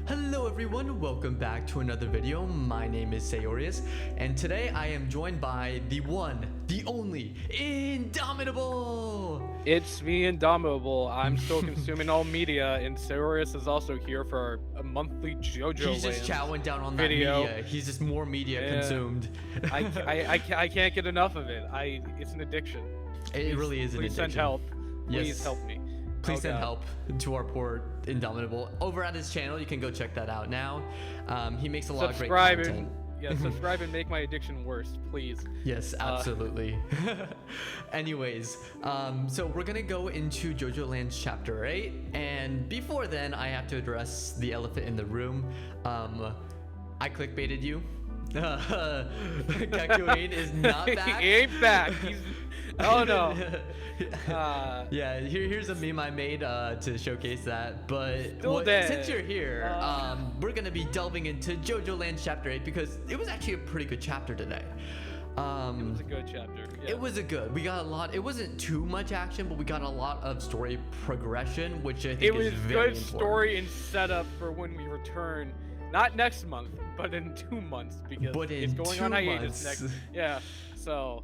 Hello everyone, welcome back to another video. My name is Sayorius, and today I am joined by the one, the only, Indomitable! It's me, Indomitable. I'm still consuming all media, and Cyrus is also here for a monthly JoJoLands He's just chowing down on video. that media. He's just more media consumed. I can't get enough of it. It's an addiction. It really is an Please addiction. send help. Please Yes. help me. Please Oh, send God. help to our poor Indomitable. Over at his channel, you can go check that out now. He makes a lot of great content. Subscribe and make my addiction worse, please. Yes, absolutely. Anyways, so we're gonna go into JoJoLands chapter 8, and before then, I have to address the elephant in the room. I clickbaited you. Kakyoin is not back. He ain't back. Oh no. Yeah, here's a meme I made to showcase that. But Still dead. Since you're here, we're gonna be delving into JoJoLands chapter 8 because it was actually a pretty good chapter today. It was a good chapter. Yeah. It was a good. We got a lot. It wasn't too much action, but we got a lot of story progression, which I think It was is very good important. story and setup for when we return, not next month, but in 2 months because it's going on hiatus next. Yeah, so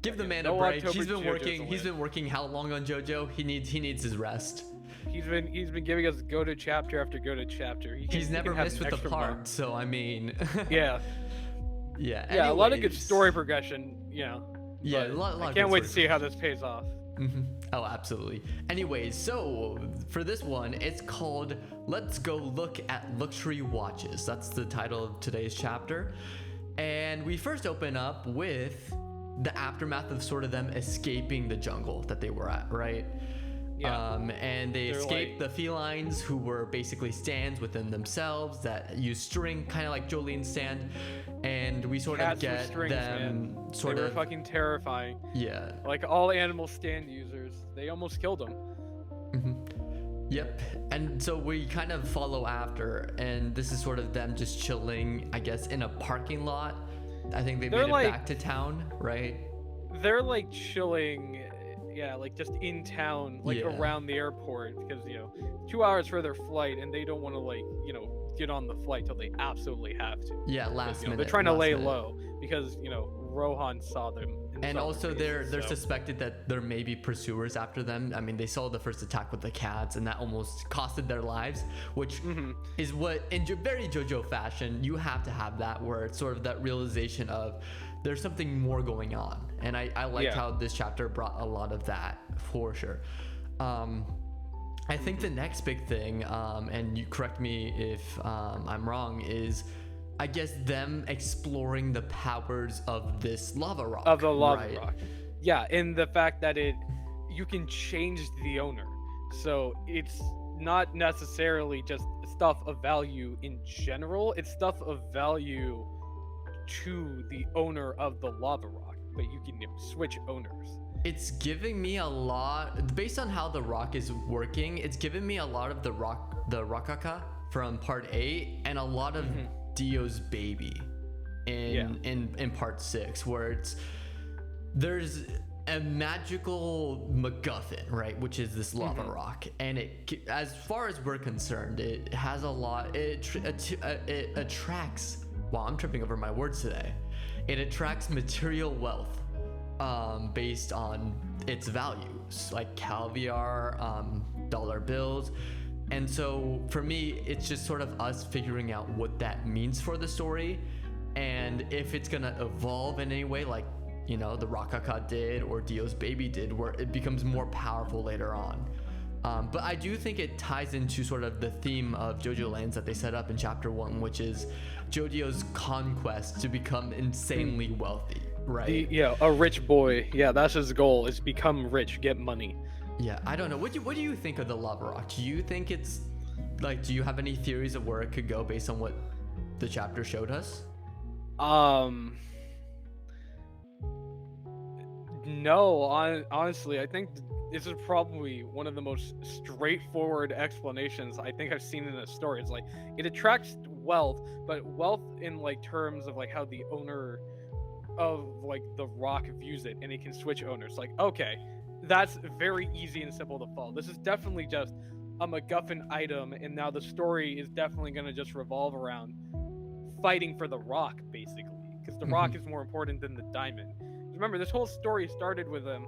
give the man a no break. October He's been JoJo's working. He's allowed. been working how long on JoJo? He needs his rest. He's been giving us go to chapter after go to chapter. He's never have missed an with the extra part, month. so I mean. Yeah, Yeah. a lot of good anyways. story progression. Yeah, Yeah, but a lot I of can't good wait to story see how this pays off. Oh, absolutely. Anyways, so for this one, it's called Let's Go Look at Luxury Watches. That's the title of today's chapter. And we first open up with the aftermath of sort of them escaping the jungle that they were at, right? Yeah. And they They're escaped the felines who were basically stands within themselves that use string, kind of like Jolene's stand. And we sort of Cats with get strings, them man. sort They were of, fucking terrifying. yeah. Like all animal stand users, they almost killed them. Yep. And so we kind of follow after, and this is sort of them just chilling, I guess, in a parking lot. I think they They're made it like- back to town, right? They're like chilling, yeah, like just in town, like Yeah. around the airport, because 2 hours for their flight, and they don't want to get on the flight till they absolutely have to. Yeah, 'Cause, last minute. they're trying to last lay minute. low because Rohan saw them. And saw also their they're faces, so- suspected that there may be pursuers after them. I mean, they saw the first attack with the cats, and that almost costed their lives, which is what, in very JoJo fashion, you have to have that, where it's sort of that realization of there's something more going on. And I liked Yeah. how this chapter brought a lot of that, for sure. I think the next big thing, and you correct me if I'm wrong, is I guess them exploring the powers of this lava rock. Of the lava right? rock. Yeah, and the fact that you can change the owner. So it's not necessarily just stuff of value in general, it's stuff of value to the owner of the lava rock, but you can switch owners. It's giving me a lot, based on how the rock is working, it's giving me a lot of the Rakaka from part 8 and a lot of Dio's baby in part 6, where there's a magical MacGuffin, right, which is this lava rock, and it, as far as we're concerned, it has a lot. It attracts. Wow, I'm tripping over my words today. It attracts material wealth, based on its values, like caviar, dollar bills. And so for me, it's just sort of us figuring out what that means for the story, and if it's gonna evolve in any way, like the Rakaka did or Dio's baby did, where it becomes more powerful later on. But I do think it ties into sort of the theme of JoJoLands that they set up in chapter 1, which is JoJo's conquest to become insanely wealthy, right? A rich boy. Yeah, that's his goal, is become rich, get money. Yeah, I don't know. What do you think of the lava rock? Do you think it's like, do you have any theories of where it could go based on what the chapter showed us? No, honestly, I think this is probably one of the most straightforward explanations I think I've seen in a story. It's like it attracts wealth, but wealth in like terms of like how the owner of like the rock views it, and it can switch owners. Like, okay, that's very easy and simple to follow. This is definitely just a MacGuffin item, and now the story is definitely going to just revolve around fighting for the rock, basically, because the rock is more important than the diamond. Remember, this whole story started with them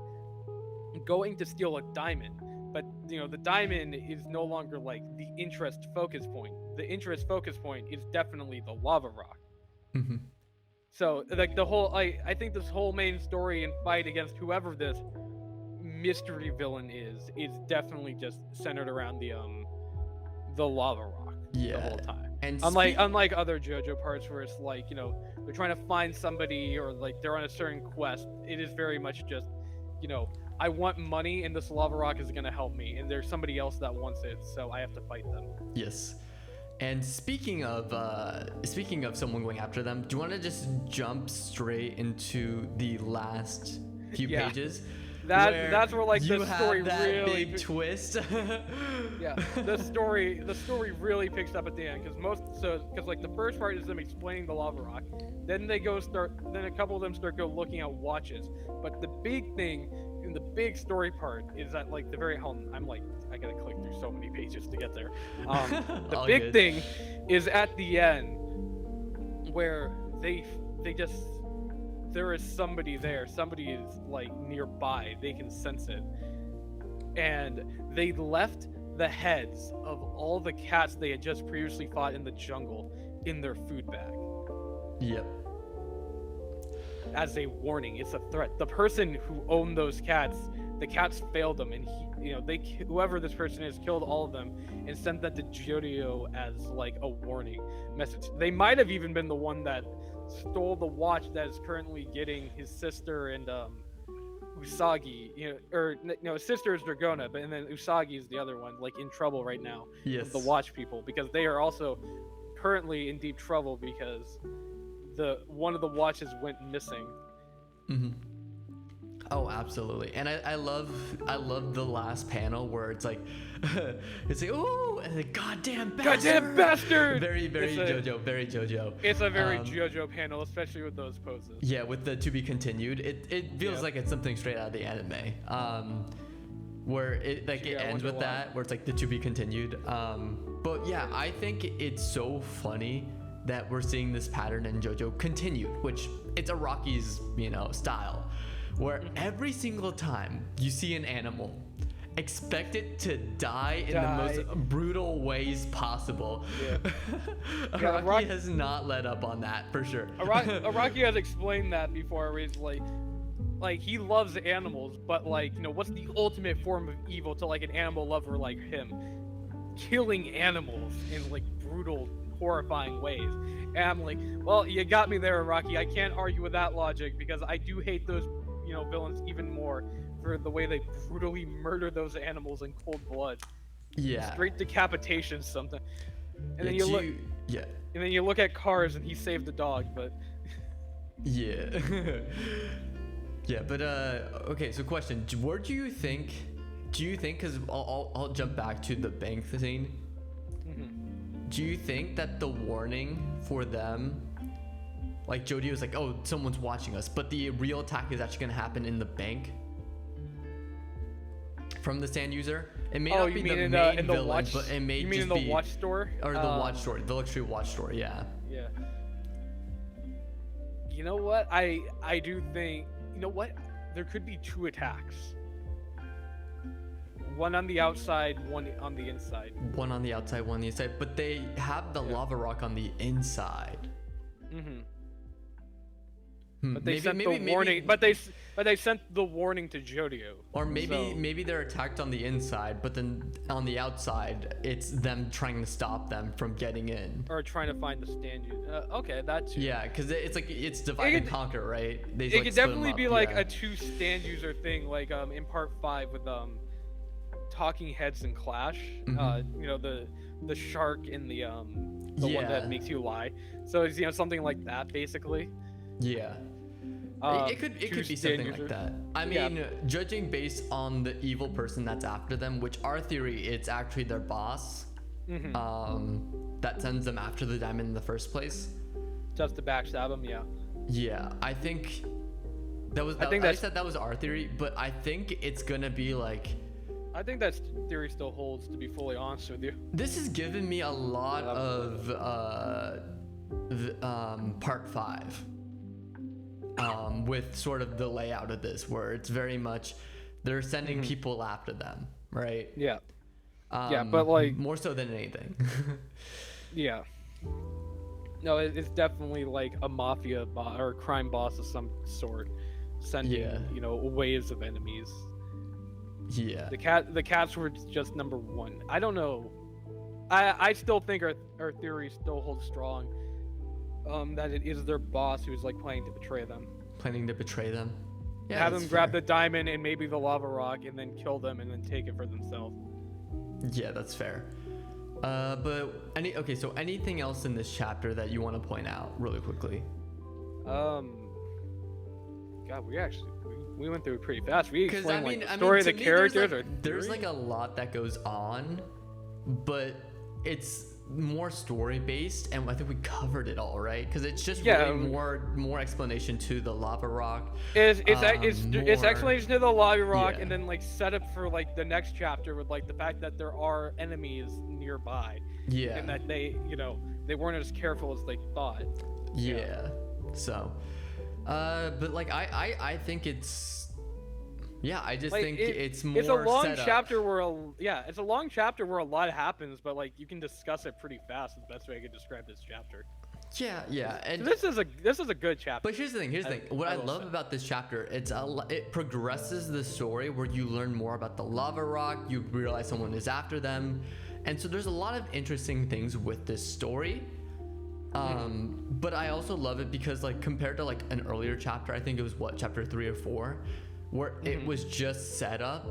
going to steal a diamond, but the diamond is no longer like the interest focus point. The interest focus point is definitely the lava rock. So like the whole, I think this whole main story and fight against whoever this mystery villain is definitely just centered around the lava rock the whole time. And unlike other JoJo parts where it's like, they're trying to find somebody or like they're on a certain quest, it is very much just, I want money and this lava rock is going to help me, and there's somebody else that wants it, so I have to fight them. Yes. And speaking of someone going after them, do you want to just jump straight into the last few pages? That's where like you the story have that really big twist. the story really picks up at the end, because like the first part is them explaining the lava rock, then a couple of them start looking at watches, but the big thing in the big story part is that like the very I'm like, I gotta click through so many pages to get there. The big thing is at the end where they just, there is somebody there. Somebody is like nearby. They can sense it. And they left the heads of all the cats they had just previously fought in the jungle in their food bag. Yep. As a warning, it's a threat. The person who owned those cats, the cats failed them, and whoever this person is killed all of them and sent that to Jodio as like a warning message. They might have even been the one that stole the watch that is currently getting his sister and Usagi, his sister is Dragona, and then Usagi is the other one, like in trouble right now. Yes. The watch people, because they are also currently in deep trouble because one of the watches went missing. Oh, absolutely. And I love the last panel where it's like oh, and the goddamn bastard. Very JoJo, very JoJo. It's a very JoJo panel, especially with those poses. Yeah, with the to be continued. It feels like it's something straight out of the anime. Where it ends with that, where it's like the to be continued. But yeah, I think it's so funny that we're seeing this pattern in JoJo continued, which it's a Rocky's, style, where every single time you see an animal, expect it to die in the most brutal ways possible. Yeah. Rocky has not let up on that for sure. Rocky has explained that before, where he's like he loves animals, but like, what's the ultimate form of evil to like an animal lover like him? Killing animals in like brutal, horrifying ways. And I'm like, well, you got me there, Rocky. I can't argue with that logic, because I do hate those villains even more for the way they brutally murder those animals in cold blood. Yeah. Straight decapitation, something. And then you look at Cars and he saved the dog, but yeah. Yeah, but okay, so question, where do you think, because I'll jump back to the bank scene. Do you think that the warning for them, like Jodio is like, oh, someone's watching us, but the real attack is actually going to happen in the bank from the stand user? It may not be the main villain, but it may just be... You mean in the watch store? Or the watch store, the luxury watch store, yeah. Yeah. You know what? I do think... You know what? There could be two attacks. One on the outside, one on the inside. One on the outside, one on the inside, but they have the lava rock on the inside. But they sent the warning. But they sent the warning to Jodio. Or maybe they're attacked on the inside, but then on the outside, it's them trying to stop them from getting in. Or trying to find the stand user. Okay, that's... Yeah, because it's divide and conquer, right? It could definitely be like a two stand user thing, like in part 5 with Talking Heads and Clash. The shark and the one that makes you lie. So it's something like that basically. Yeah. It could be something like that. I mean, judging based on the evil person that's after them, which our theory, it's actually their boss, that sends them after the diamond in the first place. Just to backstab them, yeah. Yeah, I think that was. I said that was our theory, but I think it's gonna be like I think that theory still holds, to be fully honest with you. This has given me a lot of part 5. With sort of the layout of this, where it's very much they're sending people after them, right? Yeah. Yeah, but like more so than anything. Yeah. No, it's definitely like a mafia or a crime boss of some sort, sending waves of enemies. Yeah. The cats were just number 1. I don't know. I still think our theory still holds strong. That it is their boss who's like planning to betray them. Planning to betray them. Yeah. Have them grab the diamond and maybe the lava rock and then kill them and then take it for themselves. Yeah, that's fair. But so anything else in this chapter that you want to point out really quickly? God, we went through it pretty fast. We explained the story I mean, of the characters. There's like a lot that goes on, but it's more story based, and I think we covered it all, right? Because it's just really more explanation to the lava rock. It's explanation to the lava rock, and then like set up for like the next chapter with like the fact that there are enemies nearby. Yeah. And that they weren't as careful as they thought. Yeah. So, but like I think it's. Yeah, I just think it's more. It's a long setup. chapter where it's a long chapter where a lot happens, but like you can discuss it pretty fast. Is the best way I could describe this chapter. Yeah, and so this is a good chapter. But here's the thing. What I love about this chapter, it progresses the story where you learn more about the lava rock. You realize someone is after them, and so there's a lot of interesting things with this story. But I also love it because like compared to like an earlier chapter, I think it was chapter 3 or 4. Where it was just set up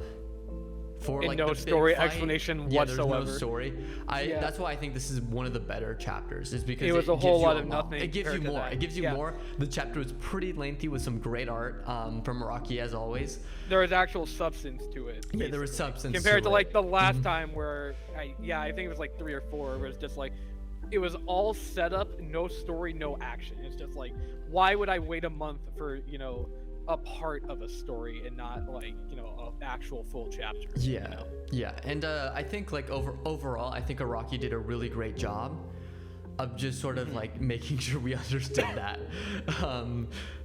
for and like no the story big fight. explanation There's whatsoever. no story. That's why I think this is one of the better chapters. Is because it was a whole lot of nothing. It gives you more. It gives you more. The chapter was pretty lengthy with some great art from Rocky as always. There was actual substance to it. Basically. Yeah, there was substance compared to like the last time where I think it was like 3 or 4. Where it was just like it was all set up, no story, no action. It's just like why would I wait a month for a part of a story and not like an actual full chapter. Yeah, and I think like overall I think Araki did a really great job of just sort of like making sure we understood that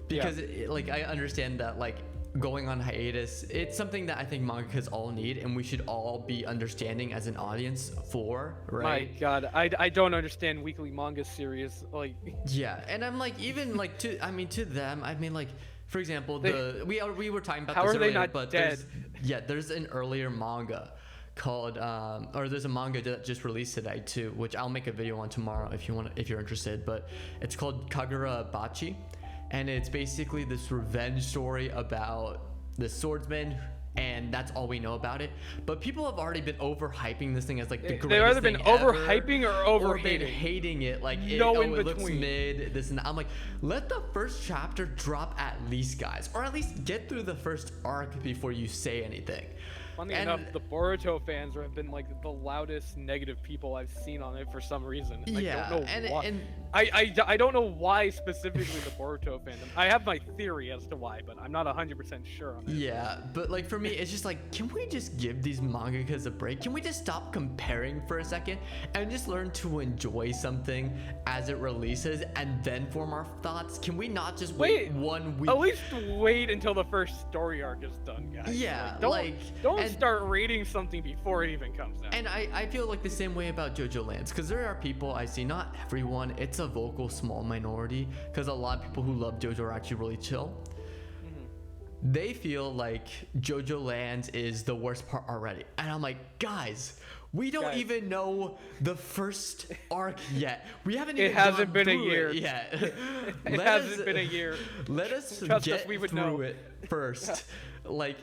because I understand that like going on hiatus, it's something that I think mangakas all need and we should all be understanding as an audience for, right? My God, I don't understand weekly manga series like. Yeah, and I'm like even like to them, I mean like. For example, we were talking about how this are earlier, they not but dead? There's an earlier manga called or there's a manga that just released today too, which I'll make a video on tomorrow if you're interested. But it's called Kagura Bachi, and it's basically this revenge story about the swordsman. And that's all we know about it. But people have already been overhyping this thing as like the greatest thing they've either been overhyping or been hating it. Like it looks mid. This and that. I'm like, let the first chapter drop at least, guys, or at least get through the first arc before you say anything. Funny enough, the Boruto fans have been like the loudest negative people I've seen on it for some reason. I don't know why. I don't know why specifically the Boruto fandom. I have my theory as to why, but I'm not 100% sure on it. Yeah, but like for me, it's just like, can we just give these mangakas a break? Can we just stop comparing for a second and just learn to enjoy something as it releases and then form our thoughts? Can we not just wait 1 week? At least wait until the first story arc is done, guys. Yeah, don't start rating something before it even comes out. And I feel like the same way about JoJoLands, because there are people I see, not everyone, it's a vocal small minority, because a lot of people who love JoJo are actually really chill. They feel like JoJoLands is the worst part already. And I'm like, guys, we don't even know the first arc yet. We haven't even hasn't been a year yet. It hasn't been a year. Let us Trust get us, we would through know. it first. Like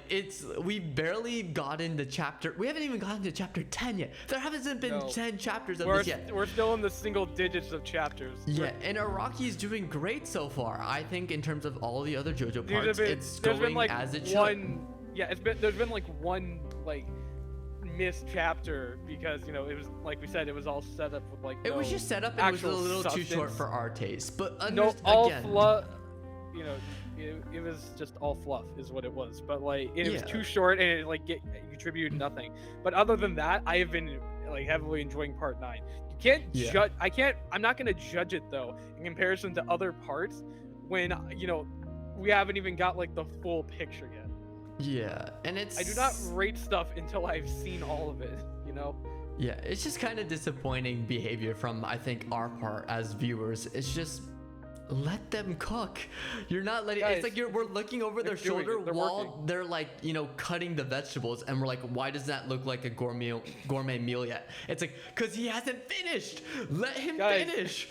we barely got into chapter. We haven't even gotten to chapter 10 yet. There hasn't been 10 chapters of this yet. We're still in the single digits of chapters. Yeah, and Araki's doing great so far. I think in terms of all the other JoJo parts, it's going like as it should. There's been like one like missed chapter because it was like we said, it was all set up with like it was just set up and it was a little too short for our taste. But it was just all fluff, is what it was. But like, it was Yeah. too short, and it like contributed nothing. But other than that, I have been like heavily enjoying part 9. You can't Yeah. judge. I'm not gonna judge it though in comparison to other parts when we haven't even got like the full picture yet. Yeah, and it's... I do not rate stuff until I've seen all of it. Yeah, it's just kind of disappointing behavior from, I think, our part as viewers. It's just... let them cook. You're not letting... Guys, it's like we're looking over their doing it. shoulder They're while working. they're like, cutting the vegetables, and we're like, why does that look like a gourmet meal yet? It's like, because he hasn't finished. Let him finish.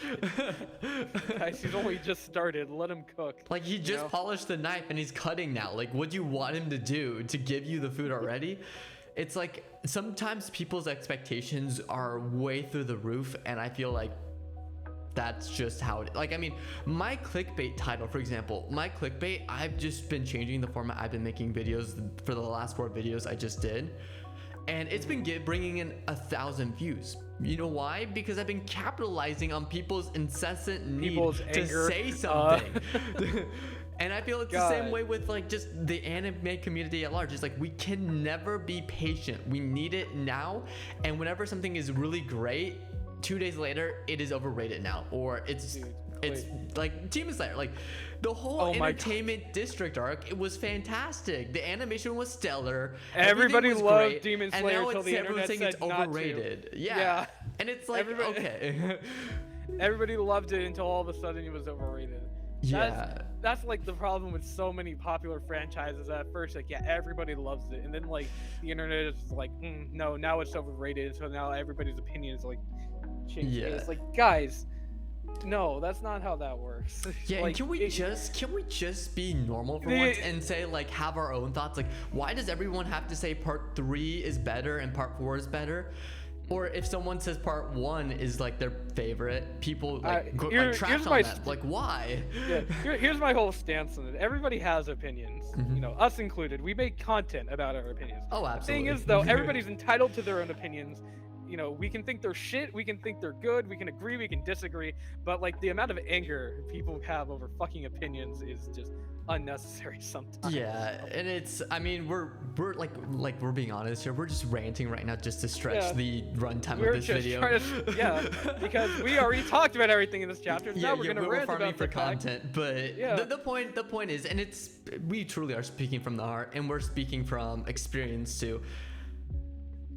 Guys, he's only just started. Let him cook. Like, he just polished the knife and he's cutting now. Like, what do you want him to do? To give you the food already? It's like, sometimes people's expectations are way through the roof, and I feel like that's just how it... like, I mean, my clickbait title, for example, I've just been changing the format. I've been making videos for the last 4 videos I just did, and it's been bringing in 1,000 views. You know why? Because I've been capitalizing on people's incessant need to anger. say something. And I feel it's the same God. way with like just the anime community at large. It's like, we can never be patient. We need it now. And whenever something is really great, 2 days later, it is overrated now. Or it's like Demon Slayer. Like, the whole entertainment district arc, it was fantastic. The animation was stellar. Everybody was loved great, Demon and Slayer now until the everyone's internet saying said it's not to. overrated. Yeah. And it's like, okay. Everybody loved it until all of a sudden it was overrated. Yeah. That's like the problem with so many popular franchises. At first, like, yeah, everybody loves it, and then like the internet is like, no, now it's overrated. So now everybody's opinion is like changing. Yeah. It's like, guys, no, that's not how that works. Yeah, like, can we just be normal for once and say, like, have our own thoughts? Like, why does everyone have to say part 3 is better and part 4 is better? Or if someone says part 1 is like their favorite, people like trash on that. Like, why? Yeah, here's my whole stance on it. Everybody has opinions, us included. We make content about our opinions. Oh, absolutely. The thing is, though, everybody's entitled to their own opinions. We can think they're shit, we can think they're good, we can agree, we can disagree, but like the amount of anger people have over fucking opinions is just unnecessary sometimes. Yeah, and it's, I mean, we're like we're being honest here. We're just ranting right now just to stretch the runtime of this video. Because we already talked about everything in this chapter. Now we're gonna rant farming about for the content, but the point is, and it's, we truly are speaking from the heart, and we're speaking from experience too.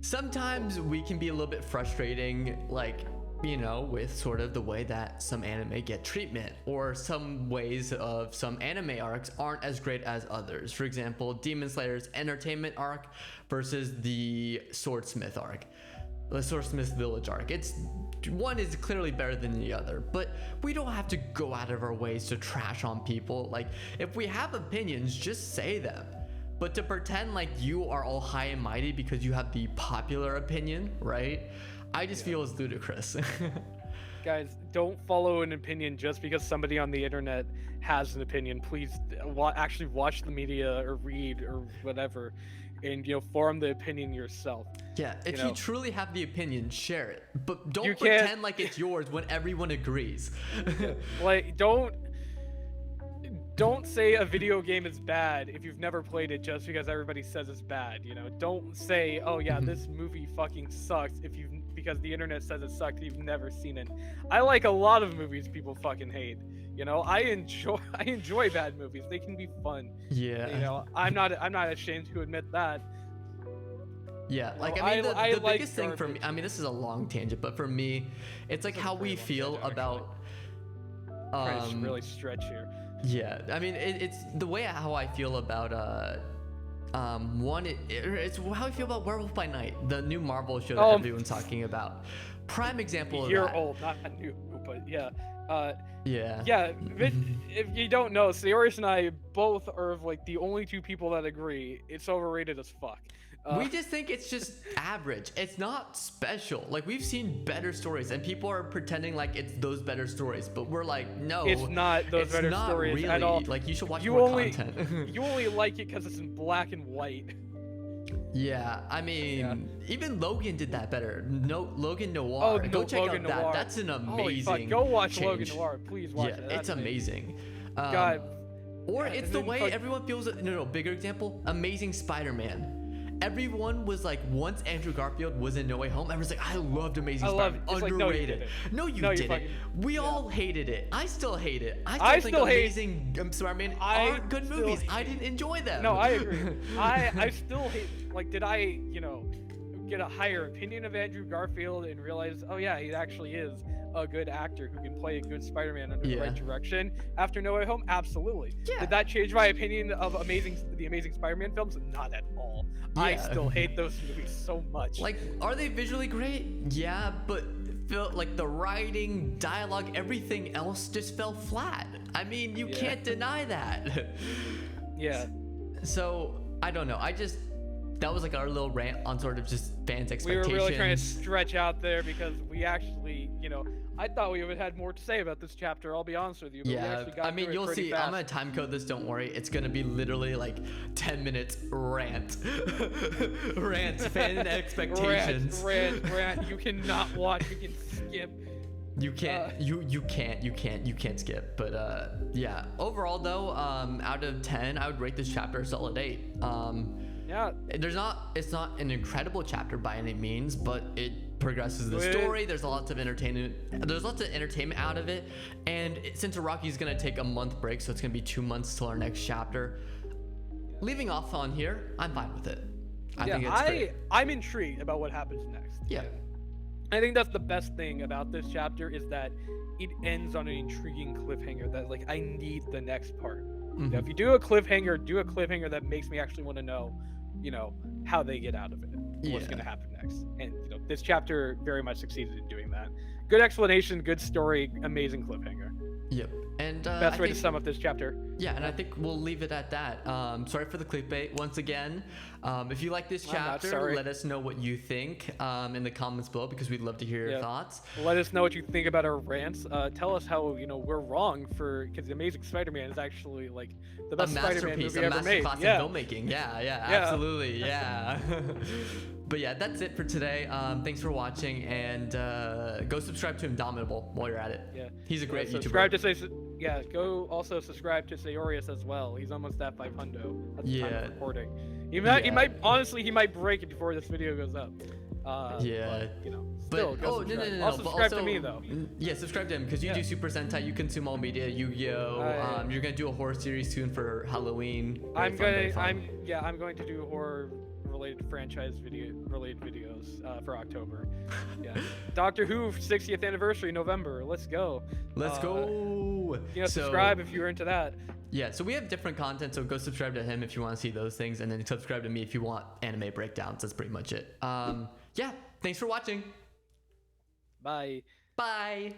Sometimes we can be a little bit frustrating, like, with sort of the way that some anime get treatment, or some ways of some anime arcs aren't as great as others. For example, Demon Slayer's entertainment arc versus the Swordsmith arc, the Swordsmith Village arc. One is clearly better than the other, but we don't have to go out of our ways to trash on people. Like, if we have opinions, just say them. But to pretend like you are all high and mighty because you have the popular opinion, right? I just feel it's ludicrous. Guys, don't follow an opinion just because somebody on the internet has an opinion. Please actually watch the media or read or whatever, and form the opinion yourself. Yeah, if you truly have the opinion, share it. But don't pretend like it's yours when everyone agrees. Like, don't say a video game is bad if you've never played it just because everybody says it's bad. Don't say, oh yeah, this movie fucking sucks because the internet says it sucks. You've never seen it. I like a lot of movies people fucking hate. I enjoy bad movies. They can be fun. Yeah. I'm not ashamed to admit that. Yeah, like, I mean, the biggest thing for me, I mean, this is a long tangent, but for me, it's like how we feel about trying to really stretch here. Yeah, I mean, it's the way how I feel about it's how I feel about Werewolf by Night, the new Marvel show that everyone's talking about. Prime example of that. Year old, not new, but yeah. Yeah. But if you don't know, Sayorius and I both are like the only 2 people that agree it's overrated as fuck. We just think it's just average. It's not special. Like, we've seen better stories, and people are pretending like it's those better stories, but we're like, no, it's not those better stories really. At all. Like, you should watch more content. You only like it because it's in black and white. Yeah, I mean, even Logan did that better. Logan Noir. Oh, go check Logan out that. Noir. That's an amazing. Holy fuck, go watch change. Logan Noir, please watch it. Yeah, it's amazing. God. Or Yeah, it's and the then way everyone feels. No, bigger example. Amazing Spider-Man. Everyone was like, once Andrew Garfield was in No Way Home, everyone's like, I loved Amazing Spider-Man. It's like, Underrated. no, you didn't. No, you No, you didn't. fucking- We yeah. all hated it. I still hate it. I I still still think hate- Amazing Spider-Man I are good still movies. hate- I didn't enjoy them. No, I agree. I still hate. Like, did I, get a higher opinion of Andrew Garfield and realize, oh yeah, he actually is a good actor who can play a good Spider-Man under the right direction after No Way Home? Absolutely. Yeah. Did that change my opinion of the Amazing Spider-Man films? Not at all. I Yeah. still hate those movies so much. Like, are they visually great? Yeah, but felt like the writing, dialogue, everything else just fell flat. I mean, you can't deny that. yeah. So, I don't know. That was like our little rant on sort of just fans' We expectations. were really trying to stretch out there because we actually, I thought we would have had more to say about this chapter, I'll be honest with you. But we Yeah, actually got I mean, through it you'll pretty see. fast. I'm gonna time code this. Don't worry. It's gonna be literally like 10 minutes rant, rant, fan expectations. Rant. You cannot watch. You can skip. You can't. You can't skip. But yeah. Overall, though, out of 10, I would rate this chapter a solid 8. Yeah. It's not an incredible chapter by any means, but it progresses the story. There's lots of entertainment. There's lots of entertainment out of it. And since Araki's gonna take a month break, so it's gonna be 2 months till our next chapter. Leaving off on here, I'm fine with it. I think it's great. I'm intrigued about what happens next. Yeah. I think that's the best thing about this chapter is that it ends on an intriguing cliffhanger that like I need the next part. Mhm. If you do a cliffhanger that makes me actually want to know, how they get out of it, what's going to happen next. And this chapter very much succeeded in doing that. Good explanation, good story, amazing cliffhanger. Yep. And Best way to sum up this chapter. Yeah, and I think we'll leave it at that. Sorry for the clickbait once again. If you like this I'm not chapter, sorry. let us know what you think in the comments below because we'd love to hear your thoughts. Let us know what you think about our rants. Tell us how we're wrong because the Amazing Spider-Man is actually like the best Spider-Man movie ever made. Masterclass in filmmaking. Yeah, absolutely. Yeah. But yeah, that's it for today. Thanks for watching, and go subscribe to Indomitable while you're at it. Yeah, he's a great YouTuber. Subscribe to go also subscribe to Sayorius as well. He's almost at 500 at the time of recording. He might honestly break it before this video goes up. But, still, go subscribe. No. Also subscribe to me though. Yeah, subscribe to him because you do Super Sentai, you consume all media, Yu-Gi-Oh. You're gonna do a horror series soon for Halloween. I'm going to do horror related franchise related videos for October. Yeah. Doctor Who 60th anniversary November. Let's go. Subscribe if you're into that. Yeah, so we have different content, so go subscribe to him if you want to see those things, and then subscribe to me if you want anime breakdowns. That's pretty much it. Yeah, thanks for watching. Bye. Bye.